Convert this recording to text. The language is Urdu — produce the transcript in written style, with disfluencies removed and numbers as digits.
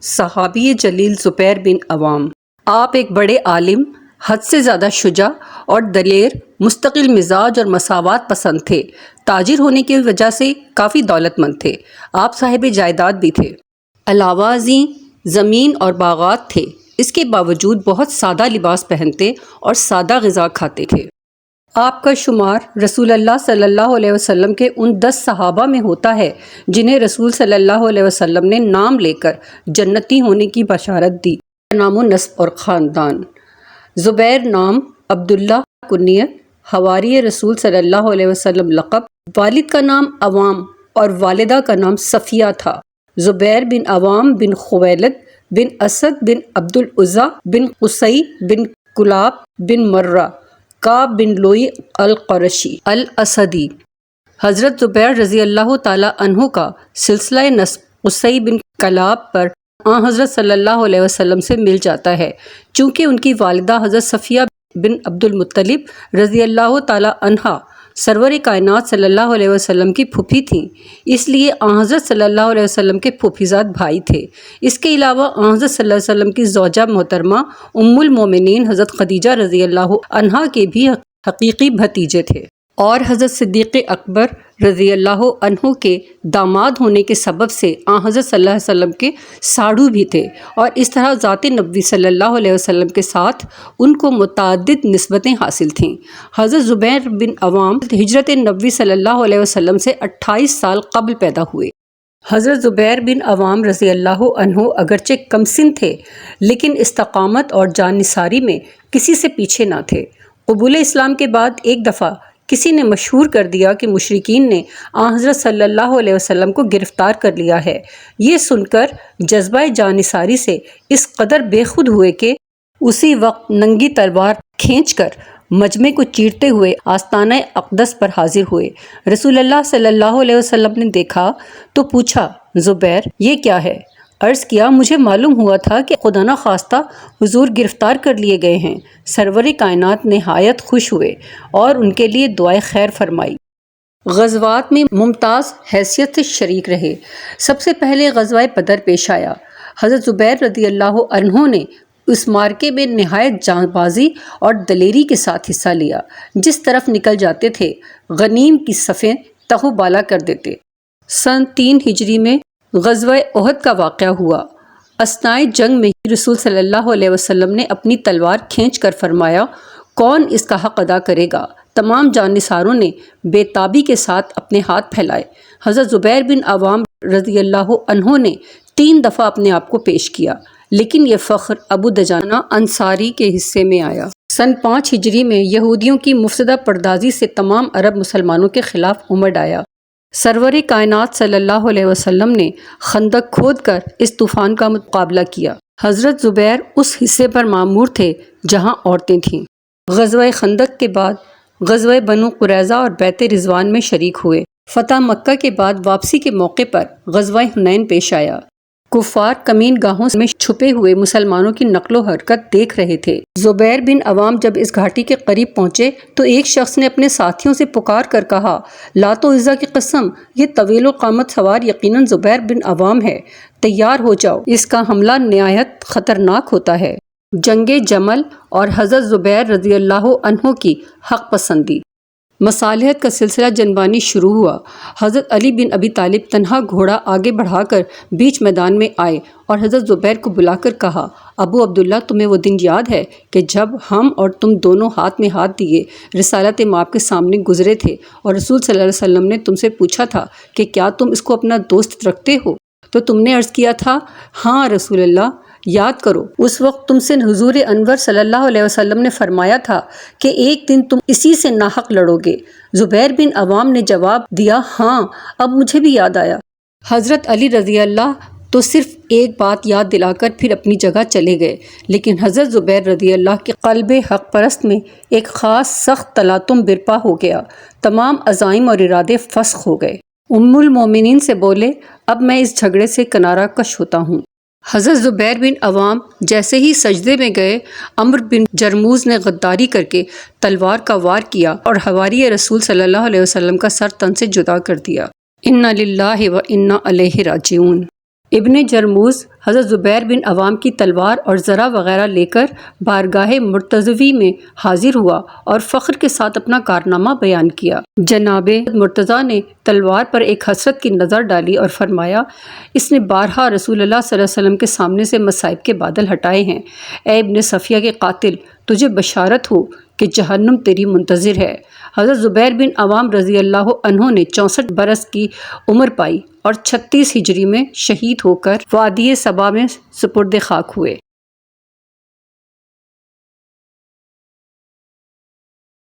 صحابی جلیل زبیر بن عوام، آپ ایک بڑے عالم، حد سے زیادہ شجاع اور دلیر، مستقل مزاج اور مساوات پسند تھے۔ تاجر ہونے کی وجہ سے کافی دولت مند تھے۔ آپ صاحب جائیداد بھی تھے۔ علاوہ ازیں زمین اور باغات تھے۔ اس کے باوجود بہت سادہ لباس پہنتے اور سادہ غذا کھاتے تھے۔ آپ کا شمار رسول اللہ صلی اللہ علیہ وسلم کے ان 10 صحابہ میں ہوتا ہے جنہیں رسول صلی اللہ علیہ وسلم نے نام لے کر جنتی ہونے کی بشارت دی۔ نام و نسب اور خاندان: زبیر نام، عبداللہ کنیت، حواری رسول صلی اللہ علیہ وسلم لقب۔ والد کا نام عوام اور والدہ کا نام صفیہ تھا۔ زبیر بن عوام بن خویلد بن اسد بن عبد العزیٰ بن قصی بن کلاب بن مرہ کعب بن لوئی القرشی الاسدی۔ حضرت زبیر رضی اللہ تعالیٰ عنہ کا سلسلہ نسب قصی بن کلاب پر حضرت صلی اللہ علیہ وسلم سے مل جاتا ہے، چونکہ ان کی والدہ حضرت صفیہ بن عبد المطلب رضی اللہ تعالیٰ عنہا سرور کائنات صلی اللہ علیہ وسلم کی پھوپھی تھیں، اس لیے حضرت صلی اللہ علیہ وسلم کے پھوپھیزاد بھائی تھے۔ اس کے علاوہ حضرت صلی اللہ علیہ وسلم کی زوجہ محترمہ ام المومنین حضرت خدیجہ رضی اللہ عنہا کے بھی حقیقی بھتیجے تھے، اور حضرت صدیق اکبر رضی اللہ عنہ کے داماد ہونے کے سبب سے حضرت صلی اللہ علیہ وسلم کے ساڑھو بھی تھے، اور اس طرح ذات نبوی صلی اللہ علیہ وسلم کے ساتھ ان کو متعدد نسبتیں حاصل تھیں۔ حضرت زبیر بن عوام ہجرت نبوی صلی اللہ علیہ وسلم سے 28 سال قبل پیدا ہوئے۔ حضرت زبیر بن عوام رضی اللہ عنہ اگرچہ کم سن تھے، لیکن استقامت اور جان نثاری میں کسی سے پیچھے نہ تھے۔ قبول اسلام کے بعد ایک دفعہ کسی نے مشہور کر دیا کہ مشرکین نے حضرت صلی اللہ علیہ وسلم کو گرفتار کر لیا ہے۔ یہ سن کر جذبہ جان نثاری سے اس قدر بے خود ہوئے کہ اسی وقت ننگی تلوار کھینچ کر مجمع کو چیرتے ہوئے آستانہ اقدس پر حاضر ہوئے۔ رسول اللہ صلی اللہ علیہ وسلم نے دیکھا تو پوچھا، زبیر یہ کیا ہے؟ عرض کیا، مجھے معلوم ہوا تھا کہ خدا نخواستہ حضور گرفتار کر لیے گئے ہیں۔ سرور کائنات نہایت خوش ہوئے اور ان کے لیے دعائے خیر فرمائی۔ غزوات میں ممتاز حیثیت سے شریک رہے۔ سب سے پہلے غزوہ بدر پیش آیا۔ حضرت زبیر رضی اللہ عنہ نے اس مارکے میں نہایت جاں بازی اور دلیری کے ساتھ حصہ لیا۔ جس طرف نکل جاتے تھے غنیم کی صفیں تہو بالا کر دیتے۔ سن 3 ہجری میں غزوہ احد کا واقعہ ہوا۔ اثنائے جنگ میں رسول صلی اللہ علیہ وسلم نے اپنی تلوار کھینچ کر فرمایا، کون اس کا حق ادا کرے گا؟ تمام جان نثاروں نے بے تابی کے ساتھ اپنے ہاتھ پھیلائے۔ حضرت زبیر بن عوام رضی اللہ عنہ نے 3 دفعہ اپنے آپ کو پیش کیا، لیکن یہ فخر ابو دجانہ انصاری کے حصے میں آیا۔ سن 5 ہجری میں یہودیوں کی مفسدہ پردازی سے تمام عرب مسلمانوں کے خلاف امڑ آیا۔ سرور کائنات صلی اللہ علیہ وسلم نے خندق کھود کر اس طوفان کا مقابلہ کیا۔ حضرت زبیر اس حصے پر مامور تھے جہاں عورتیں تھیں۔ غزوہ خندق کے بعد غزوہ بنو قریظہ اور بیت رضوان میں شریک ہوئے۔ فتح مکہ کے بعد واپسی کے موقع پر غزوہ حنین پیش آیا۔ کفار کمین گاہوں میں چھپے ہوئے مسلمانوں کی نقل و حرکت دیکھ رہے تھے۔ زبیر بن عوام جب اس گھاٹی کے قریب پہنچے تو ایک شخص نے اپنے ساتھیوں سے پکار کر کہا، لات و عزا کی قسم، یہ طویل و قامت سوار یقیناً زبیر بن عوام ہے، تیار ہو جاؤ، اس کا حملہ نہایت خطرناک ہوتا ہے۔ جنگ جمل اور حضرت زبیر رضی اللہ عنہ کی حق پسندی۔ مصالحت کا سلسلہ جنبانی شروع ہوا۔ حضرت علی بن ابی طالب تنہا گھوڑا آگے بڑھا کر بیچ میدان میں آئے اور حضرت زبیر کو بلا کر کہا، ابو عبداللہ، تمہیں وہ دن یاد ہے کہ جب ہم اور تم دونوں ہاتھ میں ہاتھ دیے رسالت مآب کے سامنے گزرے تھے اور رسول صلی اللہ علیہ وسلم نے تم سے پوچھا تھا کہ کیا تم اس کو اپنا دوست رکھتے ہو؟ تو تم نے عرض کیا تھا، ہاں رسول اللہ۔ یاد کرو، اس وقت تم سے حضور انور صلی اللہ علیہ وسلم نے فرمایا تھا کہ ایک دن تم اسی سے ناحق لڑو گے۔ زبیر بن عوام نے جواب دیا، ہاں، اب مجھے بھی یاد آیا۔ حضرت علی رضی اللہ تو صرف ایک بات یاد دلا کر پھر اپنی جگہ چلے گئے، لیکن حضرت زبیر رضی اللہ کے قلب حق پرست میں ایک خاص سخت تلاطم برپا ہو گیا۔ تمام عزائم اور ارادے فسخ ہو گئے۔ ام المومنین سے بولے، اب میں اس جھگڑے سے کنارہ کش ہوتا ہوں۔ حضرت زبیر بن عوام جیسے ہی سجدے میں گئے، عمرو بن جرموز نے غداری کر کے تلوار کا وار کیا اور حواری رسول صلی اللہ علیہ وسلم کا سر تن سے جدا کر دیا۔ انا للہ و انا الیہ راجعون۔ ابن جرموز حضرت زبیر بن عوام کی تلوار اور زرہ وغیرہ لے کر بارگاہ مرتضوی میں حاضر ہوا اور فخر کے ساتھ اپنا کارنامہ بیان کیا۔ جناب مرتضیٰ نے تلوار پر ایک حسرت کی نظر ڈالی اور فرمایا، اس نے بارہا رسول اللہ صلی اللہ علیہ وسلم کے سامنے سے مصائب کے بادل ہٹائے ہیں۔ اے ابن صفیہ کے قاتل، تجھے بشارت ہو کہ جہنم تیری منتظر ہے۔ حضرت زبیر بن عوام رضی اللہ عنہ نے 64 برس کی عمر پائی اور 36 ہجری میں شہید ہو کر وادی صبا میں سپرد خاک ہوئے۔